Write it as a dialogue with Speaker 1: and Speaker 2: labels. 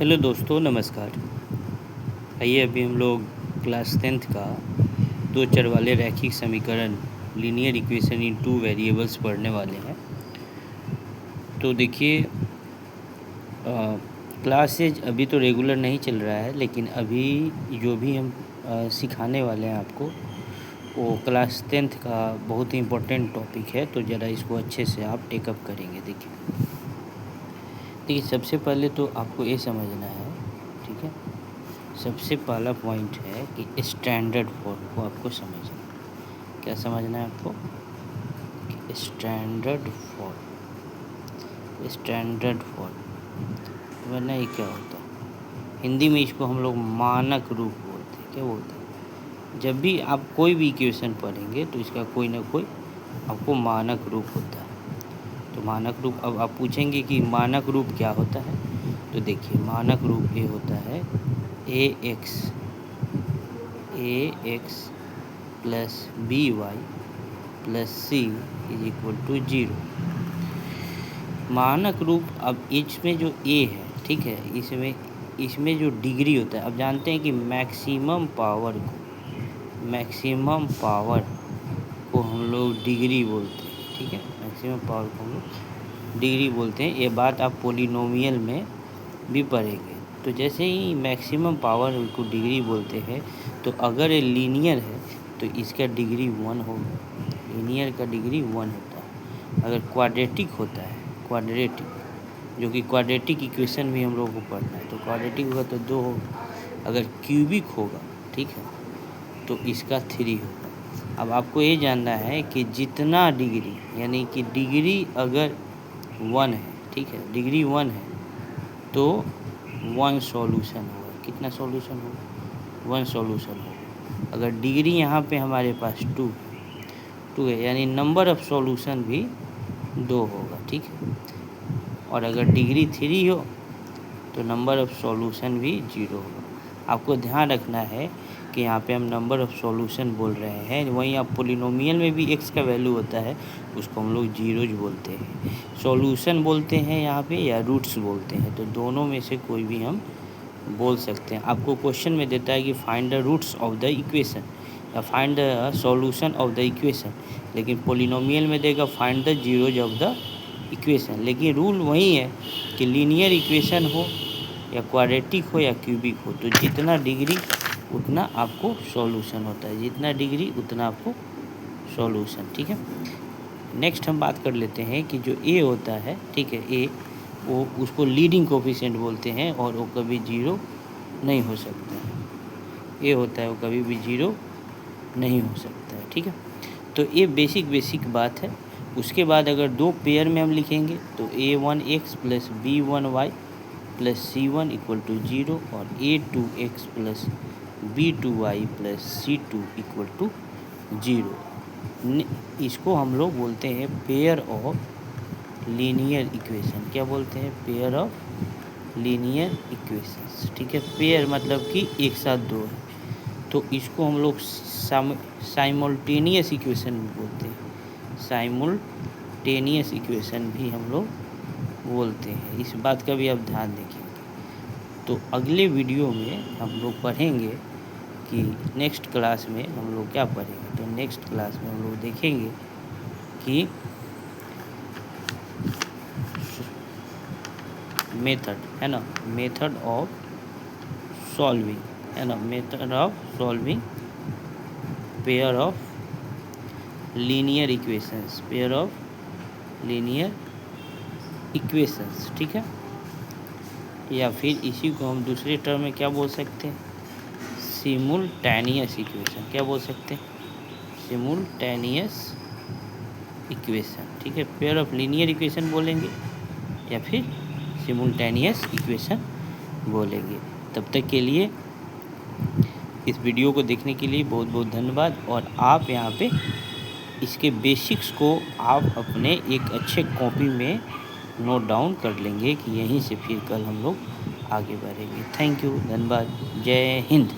Speaker 1: Hello दोस्तों, नमस्कार। आइए अभी हम लोग क्लास 10th का दो चर वाले रैखिक समीकरण linear equation in two variables पढ़ने वाले हैं। तो देखिए, क्लासेज अभी तो रेगुलर नहीं चल रहा है, लेकिन अभी जो भी हम सिखाने वाले हैं आपको, वो क्लास 10th का बहुत ही इम्पोर्टेंट टॉपिक है। तो ज़रा इसको अच्छे से आप टेकअप करेंगे। देखिए, सबसे पहले तो आपको ये समझना है, ठीक है। सबसे पहला पॉइंट है कि स्टैंडर्ड फॉर्म को आपको समझना है। क्या समझना है आपको? स्टैंडर्ड फॉर्म वरना ये क्या होता है? हिंदी में इसको हम लोग मानक रूप बोलते हैं। क्या बोलते हैं? जब भी आप कोई भी इक्वेशन पढ़ेंगे तो इसका कोई ना कोई आपको मानक रूप होता है। तो मानक रूप, अब आप पूछेंगे कि मानक रूप क्या होता है, तो देखिए, मानक रूप ये होता है ax plus B Y plus C is equal to 0। मानक रूप, अब इसमें जो a है, ठीक है, इसमें जो डिग्री होता है, अब जानते हैं कि मैक्सिमम पावर को हम लोग डिग्री बोलते हैं, ठीक है। मैक्सिमम पावर को हम लोग डिग्री बोलते हैं। ये बात आप पोलिनोमियल में भी पढ़ेंगे। तो जैसे ही मैक्सिमम पावर को डिग्री बोलते हैं, तो अगर ये लीनियर है तो इसका डिग्री 1 होगा। लीनियर का डिग्री 1 होता है। अगर क्वाड्रेटिक होता है, जो कि क्वाड्रेटिक इक्वेशन भी हम लोगों को पढ़ना है, तो क्वाड्रेटिक होगा तो 2 होगा। अगर क्यूबिक होगा, ठीक है, तो इसका 3 होगा। अब आपको ये जानना है कि जितना डिग्री, यानी कि डिग्री अगर 1 है, ठीक है, डिग्री 1 है तो 1 सॉल्यूशन होगा। कितना सॉल्यूशन होगा? 1 सॉल्यूशन होगा। अगर डिग्री यहाँ पे हमारे पास 2 है, यानी नंबर ऑफ सॉल्यूशन भी 2 होगा, ठीक है। और अगर डिग्री 3 हो तो नंबर ऑफ सॉल्यूशन भी 0 होगा। आपको ध्यान रखना है कि यहाँ पे हम नंबर ऑफ सॉल्यूशन बोल रहे हैं, वहीं आप पोलिनोमियल में भी x का वैल्यू होता है, उसको हम लोग जीरोज बोलते हैं। सॉल्यूशन बोलते हैं यहाँ पे या रूट्स बोलते हैं, तो दोनों में से कोई भी हम बोल सकते हैं। आपको क्वेश्चन में देता है कि find the roots of the equation या find the solution of the equation, लेकिन पोलिनोमियल में देगा find the zeros of the equation. लेकिन रूल वही है कि लीनियर इक्वेशन हो या क्वाड्रेटिक हो या क्यूबिक हो, तो जितना डिग्री उतना आपको सॉल्यूशन होता है, जितना डिग्री उतना आपको सॉल्यूशन, ठीक है। नेक्स्ट हम बात कर लेते हैं कि जो ए होता है, ठीक है, ए वो उसको लीडिंग कोफिशिएंट बोलते हैं और वो कभी 0 नहीं हो सकता है। ए होता है वो कभी भी 0 नहीं हो सकता है, ठीक है। तो ये बेसिक बात है। उसके बाद अगर दो पेयर में हम लिखेंगे तो a1x plus b1y plus c1 equal to 0 और a2x plus b2y plus c2 equal to 0। इसको हम लोग बोलते हैं पेयर ऑफ लीनियर इक्वेशन। क्या बोलते हैं? पेयर ऑफ लीनियर इक्वेशंस, ठीक है। पेयर मतलब कि एक साथ दो है, तो इसको हम लोग साइमल्टेनियस इक्वेशन बोलते हैं। साइमल्टेनियस इक्वेशन भी हम लोग बोलते हैं। इस बात का भी आप ध्यान रखेंगे। तो अगले वीडियो में हम लोग पढ़ेंगे कि नेक्स्ट क्लास में हम लोग क्या पढ़ेंगे। तो नेक्स्ट क्लास में हम लोग देखेंगे कि मेथड है ना, मेथड ऑफ सॉल्विंग, है ना, method of solving pair of linear equations, pair of linear equations, ठीक है। या फिर इसी को हम दूसरे टर्म में क्या बोल सकते हैं? Simultaneous equation. क्या बोल सकते हैं? सिमुल्टेनियस इक्वेशन, ठीक है। पेयर ऑफ लीनियर इक्वेशन बोलेंगे या फिर सिमुल्टेनियस इक्वेशन बोलेंगे। तब तक के लिए इस वीडियो को देखने के लिए बहुत बहुत धन्यवाद। और आप यहाँ पे इसके बेसिक्स को आप अपने एक अच्छे कॉपी में नोट डाउन कर लेंगे कि यहीं से फिर कल हम लोग आगे बढ़ेंगे। थैंक यू, धन्यवाद, जय हिंद।